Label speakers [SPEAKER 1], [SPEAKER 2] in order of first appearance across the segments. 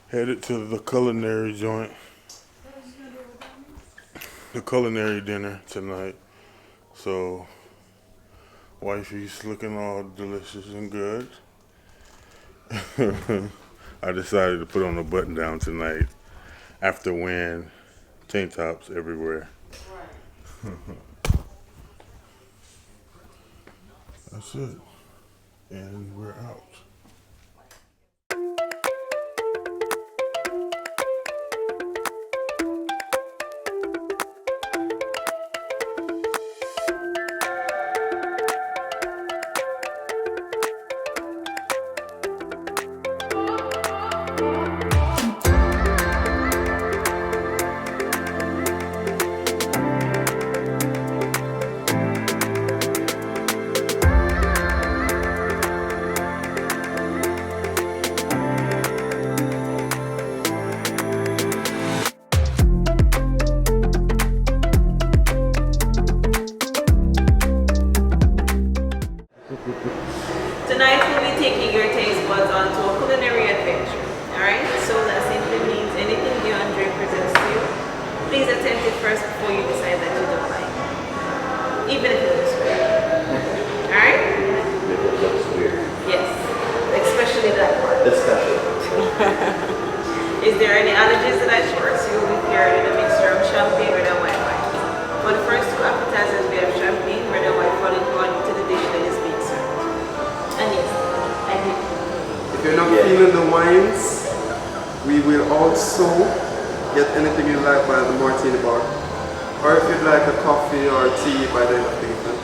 [SPEAKER 1] Headed to the culinary joint. The culinary dinner tonight. So, wifey's looking all delicious and good. I decided to put on a button down tonight after wearing tank tops everywhere. That's it. And we're out.
[SPEAKER 2] Tonight we'll be taking your taste buds onto a culinary adventure. Alright, so that simply means anything Dion Drake presents to you, please attempt it first before you decide that you don't like it. Even if it looks weird. Alright?
[SPEAKER 3] If it looks weird.
[SPEAKER 2] Yes. Especially that part.
[SPEAKER 3] Especially.
[SPEAKER 2] Is there any allergies that I should pursue with paired in a mixture of champagne, red and white wine? For the first two appetizers we have champagne, red and white falling according to the dish that is being served. And yes, I did.
[SPEAKER 4] If you're not feeling the wines, we will also get anything you like by the martini bar. Or if you'd like a coffee or tea by the end of the evening.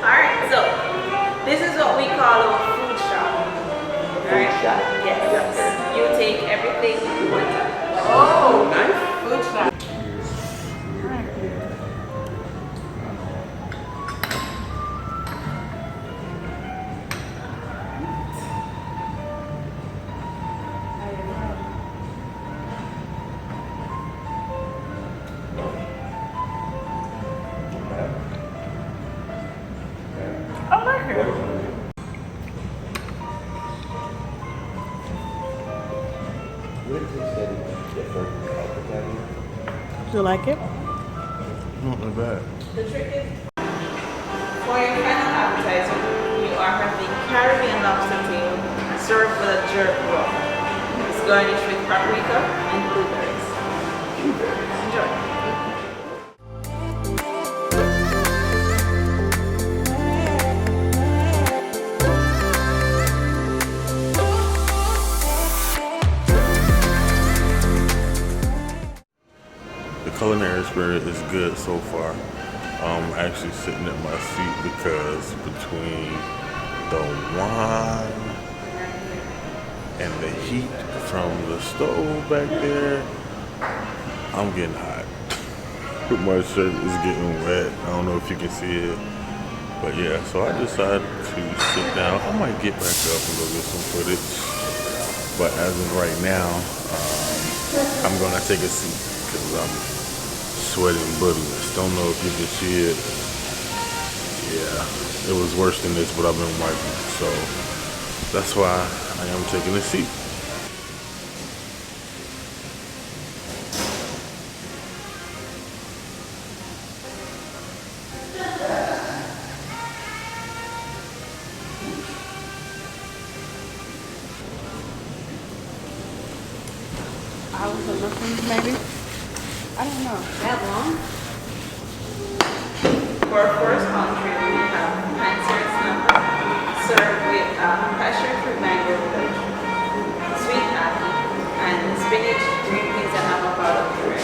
[SPEAKER 2] Alright, so this is what we call a food shop.
[SPEAKER 3] Food shop?
[SPEAKER 2] Yes. You take everything you want.
[SPEAKER 4] Oh, nice.
[SPEAKER 2] Food shop. I like it.
[SPEAKER 5] Do you like it?
[SPEAKER 1] Not that bad.
[SPEAKER 2] The trick is, for your final appetizer, you are having Caribbean lobster tail served with a jerk roll. It's garnished with paprika and blueberries. Enjoy.
[SPEAKER 1] The culinary experience is good so far. I'm actually sitting at my seat because between the wine and the heat from the stove back there, I'm getting hot. My shirt is getting wet. I don't know if you can see it. But yeah, so I decided to sit down. I might get back up and go get some footage. But as of right now, I'm gonna take a seat because I'm sweating bootless. Don't know if you can see it. Yeah, it was worse than this, but I've been wiping. So that's why I am taking a seat.
[SPEAKER 5] Hours of looking, maybe? I don't know.
[SPEAKER 2] That long? For our first entree, we have pan-seared snapper served with passion fruit mango veg, sweet ackee, and spinach, green peas, and avocado puree.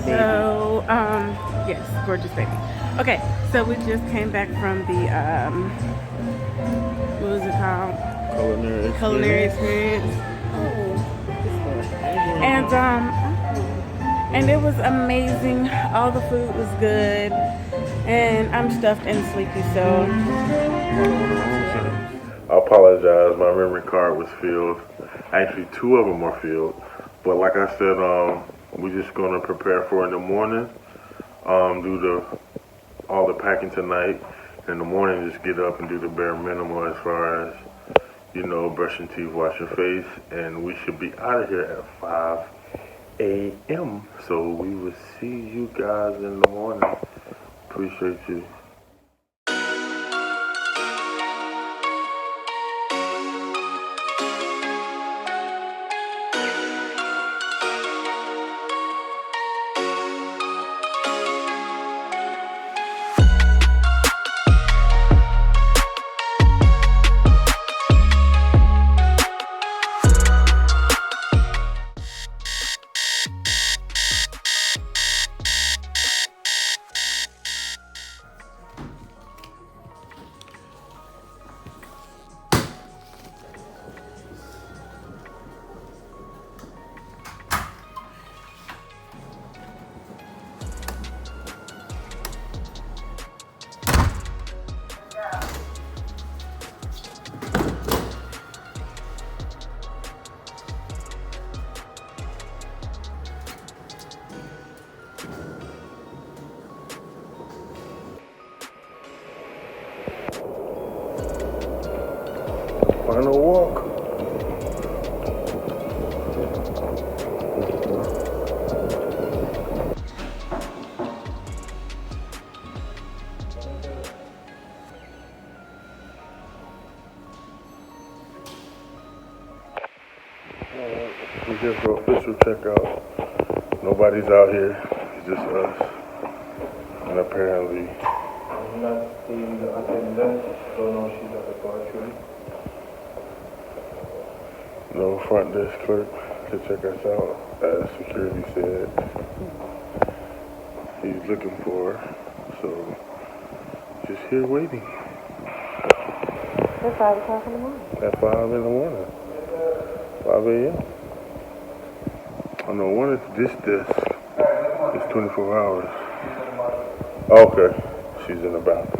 [SPEAKER 5] So, yes, gorgeous baby. Okay, so we just came back from the, what was it called? Culinary Experience. And it was amazing. All the food was good. And I'm stuffed and sleepy, so.
[SPEAKER 1] I apologize. My memory card was filled. Actually, 2 of them are filled. But like I said, we're just gonna prepare for in the morning. Do all the packing tonight. In the morning, just get up and do the bare minimum as far as, you know, brush your teeth, wash your face, and we should be out of here at 5 a.m. So we will see you guys in the morning. Appreciate you. Final walk. We just for official checkout. Nobody's out here. It's just us. And apparently,
[SPEAKER 6] I'm not seeing the attendant. Don't know if she's at the bar actually.
[SPEAKER 1] no front desk clerk to check us out, as security said he's looking for her. So just here waiting.
[SPEAKER 5] At 5 o'clock in the morning.
[SPEAKER 1] At 5 in the morning. 5 a.m. I know one is this desk. It's 24 hours. Okay. She's in the bathroom.